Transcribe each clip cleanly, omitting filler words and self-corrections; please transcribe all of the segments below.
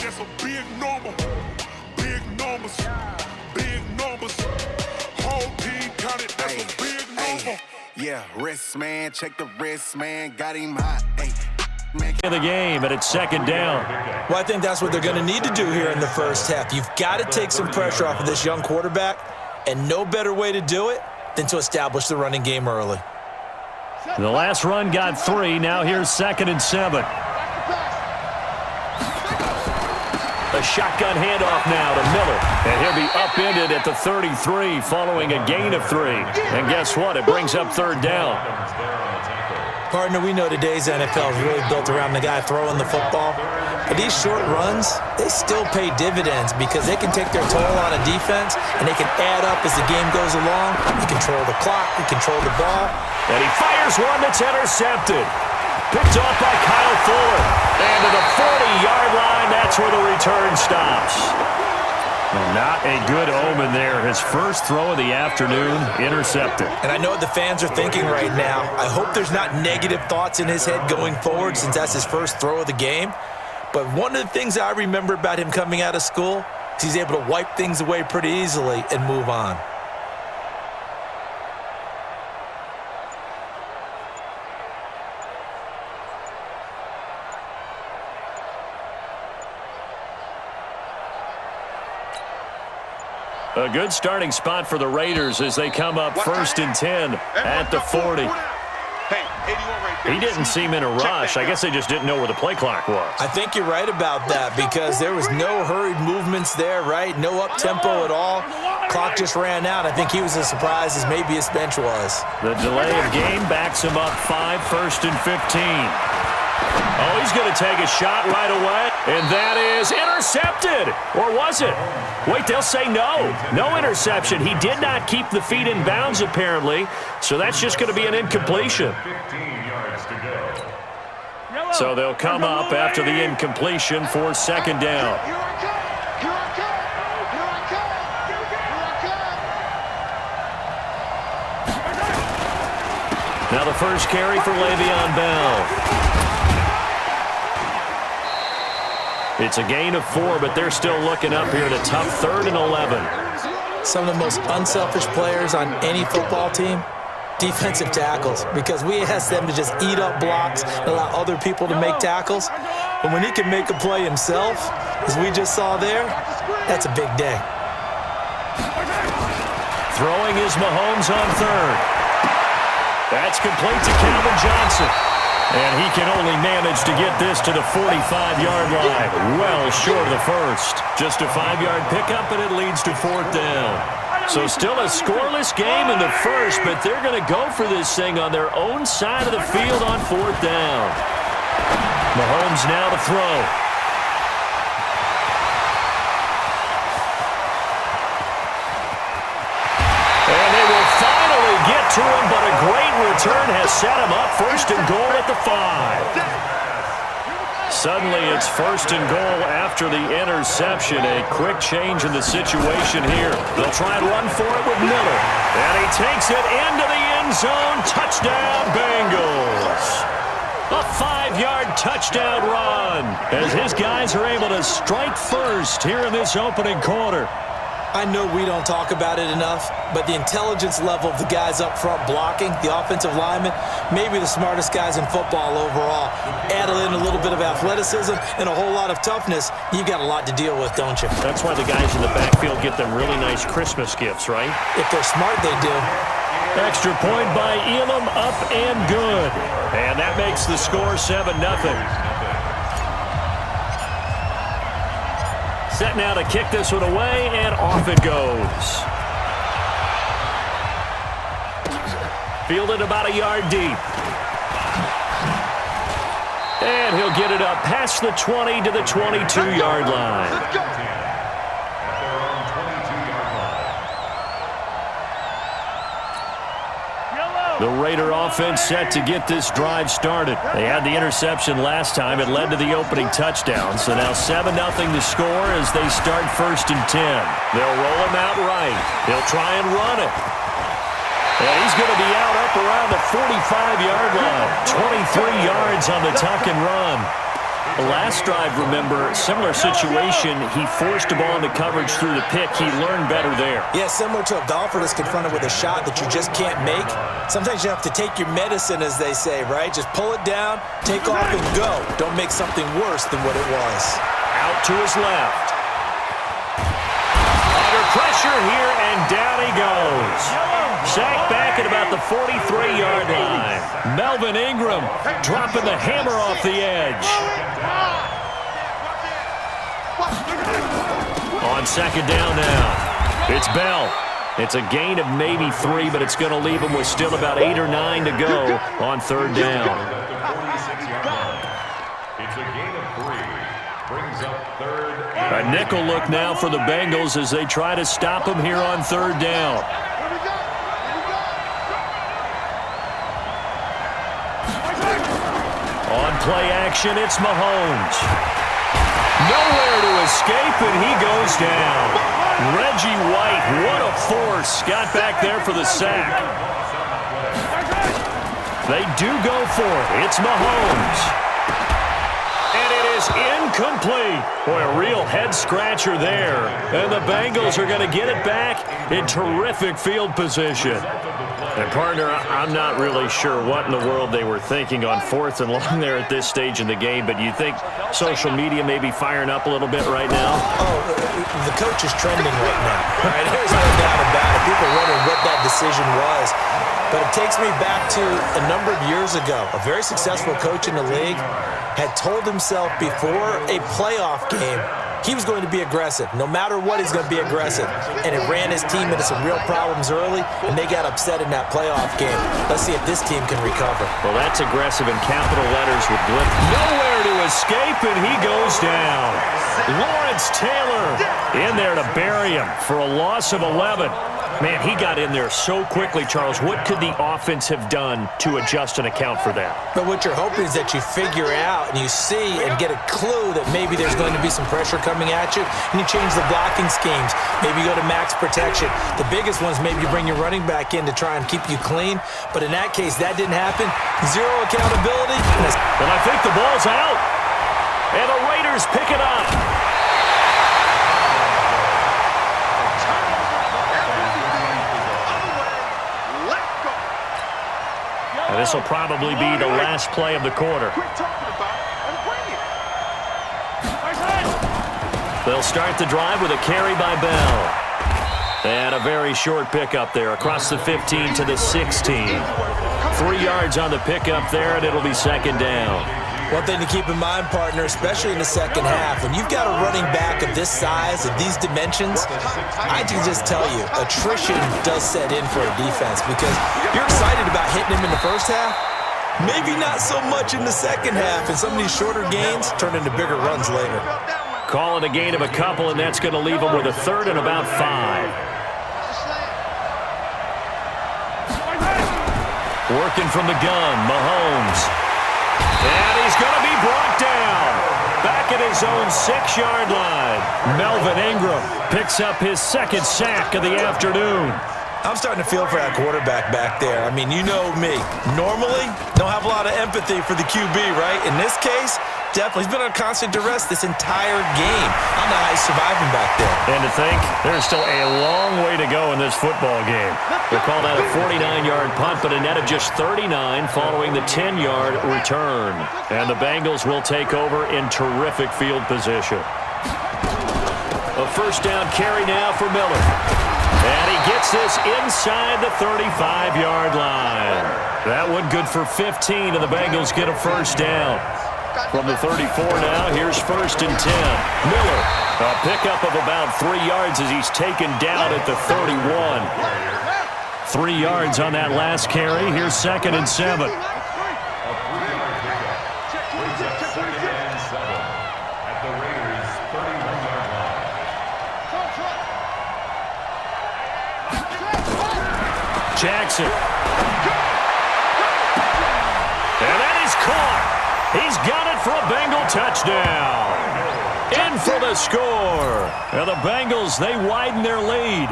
that's a big number. Big numbers. Big numbers. Whole team counted, that's a big number. Yeah, wrist man, check the wrist man, got him hot. In the game, and it's second down. Well, I think that's what they're going to need to do here in the first half. You've got to take some pressure off of this young quarterback, and no better way to do it than to establish the running game early. The last run got 3. Now here's 2nd and 7. A shotgun handoff now to Miller. And he'll be upended at the 33 following a gain of 3. And guess what? It brings up 3rd down. Partner, we know today's NFL is really built around the guy throwing the football. But these short runs, they still pay dividends because they can take their toll on a defense and they can add up as the game goes along. You control the clock, you control the ball. And he fires one that's intercepted. Picked off by Kyle Fuller. And to the 40-yard line, that's where the return stops. Not a good omen there. His first throw of the afternoon, intercepted. And I know what the fans are thinking right now. I hope there's not negative thoughts in his head going forward since that's his first throw of the game. But one of the things I remember about him coming out of school is he's able to wipe things away pretty easily and move on. A good starting spot for the Raiders as they come up 1st and 10 at the 40. He didn't seem in a rush. I guess they just didn't know where the play clock was. I think you're right about that because there was no hurried movements there, right? No up-tempo at all. Clock just ran out. I think he was as surprised as maybe his bench was. The delay of game backs him up 5, 1st and 15. Oh, he's going to take a shot right away. And that is intercepted. Or was it? Wait, they'll say no. No interception. He did not keep the feet in bounds, apparently. So that's just going to be an incompletion. So they'll come up after the incompletion for 2nd down. Now the first carry for Le'Veon Bell. It's a gain of 4, but they're still looking up here at a tough 3rd and 11. Some of the most unselfish players on any football team, defensive tackles, because we ask them to just eat up blocks and allow other people to make tackles. But when he can make a play himself, as we just saw there, that's a big day. Throwing is Mahomes on 3rd. That's complete to Calvin Johnson. And he can only manage to get this to the 45-yard line. Well short of the first. Just a 5-yard pickup, and it leads to 4th down. So still a scoreless game in the first, but they're going to go for this thing on their own side of the field on 4th down. Mahomes now to throw. To him, but a great return has set him up 1st and goal at the 5. Suddenly it's 1st and goal after the interception. A quick change in the situation here. They'll try and run for it with Miller. And he takes it into the end zone. Touchdown, Bengals. A 5-yard touchdown run as his guys are able to strike first here in this opening quarter. I know we don't talk about it enough, but the intelligence level of the guys up front blocking, the offensive linemen, maybe the smartest guys in football overall. Add in a little bit of athleticism and a whole lot of toughness, you've got a lot to deal with, don't you? That's why the guys in the backfield get them really nice Christmas gifts, right? If they're smart, they do. Extra point by Elam, up and good. And that makes the score 7-0. Set now to kick this one away, and off it goes. Fielded about a yard deep. And he'll get it up past the 20 to the 22-yard line. The Raider offense set to get this drive started. They had the interception last time. It led to the opening touchdown. So now 7-0 to score as they start 1st and 10. They'll roll him out right. They'll try and run it. And he's going to be out up around the 45-yard line. 23 yards on the tuck and run. Last drive, remember, similar situation. He forced a ball into coverage through the pick. He learned better there. Yeah, similar to a golfer that's confronted with a shot that you just can't make. Sometimes you have to take your medicine, as they say, right? Just pull it down, take off, and go. Don't make something worse than what it was. Out to his left. Under pressure here, and down he goes. Sacked back at about the 43-yard line. Melvin Ingram dropping the hammer off the edge. On second down now, it's Bell. It's a gain of maybe 3, but it's going to leave him with still about 8 or 9 to go on third down. It's a gain of 3. Brings up third. A nickel look now for the Bengals as they try to stop him here on third down. On play action, it's Mahomes. Nowhere to escape, and he goes down. Reggie White, what a force. Got back there for the sack. They do go for it. It's Mahomes. And it is incomplete. Boy, a real head-scratcher there. And the Bengals are going to get it back in terrific field position. And, partner, I'm not really sure what in the world they were thinking on fourth and long there at this stage in the game, but you think social media may be firing up a little bit right now? Oh, the coach is trending right now. Right? There's no doubt about it. People are wondering what that decision was. But it takes me back to a number of years ago. A very successful coach in the league had told himself before a playoff game he was going to be aggressive. No matter what, he's going to be aggressive. And it ran his team into some real problems early, and they got upset in that playoff game. Let's see if this team can recover. Well, that's aggressive in capital letters with blip. Nowhere to escape, and he goes down. Lawrence Taylor in there to bury him for a loss of 11. Man, he got in there so quickly, Charles. What could the offense have done to adjust and account for that? But what you're hoping is that you figure out and you see and get a clue that maybe there's going to be some pressure coming at you, and you change the blocking schemes. Maybe you go to max protection. The biggest one is maybe you bring your running back in to try and keep you clean. But in that case, that didn't happen. Zero accountability. And I think the ball's out. And the Raiders pick it up. And this will probably be the last play of the quarter. They'll start the drive with a carry by Bell. And a very short pickup there across the 15 to the 16. 3 yards on the pickup there, and it'll be second down. One thing to keep in mind, partner, especially in the second half, when you've got a running back of this size, of these dimensions, I can just tell you, attrition does set in for a defense because you're excited about hitting him in the first half, maybe not so much in the second half, and some of these shorter gains turn into bigger runs later. Call it a gain of a couple, and that's going to leave him with a third and about 5. Working from the gun, Mahomes. And he's going to be brought down. Back at his own 6-yard line. Melvin Ingram picks up his second sack of the afternoon. I'm starting to feel for that quarterback back there. I mean, you know me. Normally, don't have a lot of empathy for the QB, right? In this case, definitely. He's been under constant duress this entire game. I don't know how he's surviving back there. And to think, there's still a long way to go in this football game. We'll call that a 49-yard punt, but a net of just 39 following the 10-yard return. And the Bengals will take over in terrific field position. A first down carry now for Miller. And he gets this inside the 35-yard line. That one good for 15, and the Bengals get a first down. From the 34 now, here's first and 10. Miller, a pickup of about 3 yards as he's taken down at the 31. 3 yards on that last carry. Here's second and 7. Jackson. And that is caught. He's got it for a Bengal touchdown. In for the score. Now the Bengals, they widen their lead.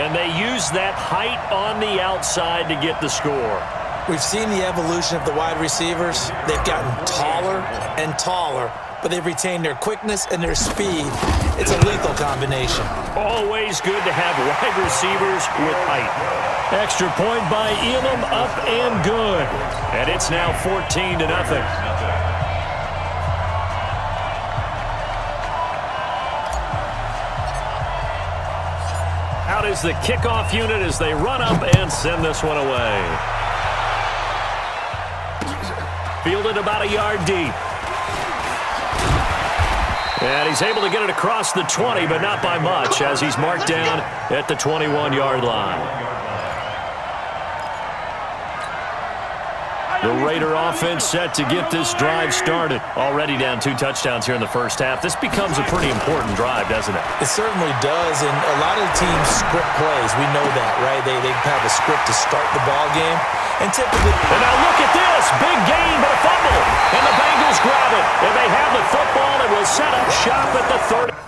And they use that height on the outside to get the score. We've seen the evolution of the wide receivers. They've gotten taller and taller, but they've retained their quickness and their speed. It's a lethal combination. Always good to have wide receivers with height. Extra point by Elam, up and good. And it's now 14-0. Out is the kickoff unit as they run up and send this one away. Fielded about a yard deep. And he's able to get it across the 20, but not by much, as he's marked down at the 21-yard line. The Raider offense set to get this drive started. Already down 2 touchdowns here in the first half. This becomes a pretty important drive, doesn't it? It certainly does, and a lot of teams script plays. We know that, right? They have a script to start the ball game, and typically... And now look at this. Big gain, but a fumble. And the Bengals grab it. And they have the football and will set up shop at the 30.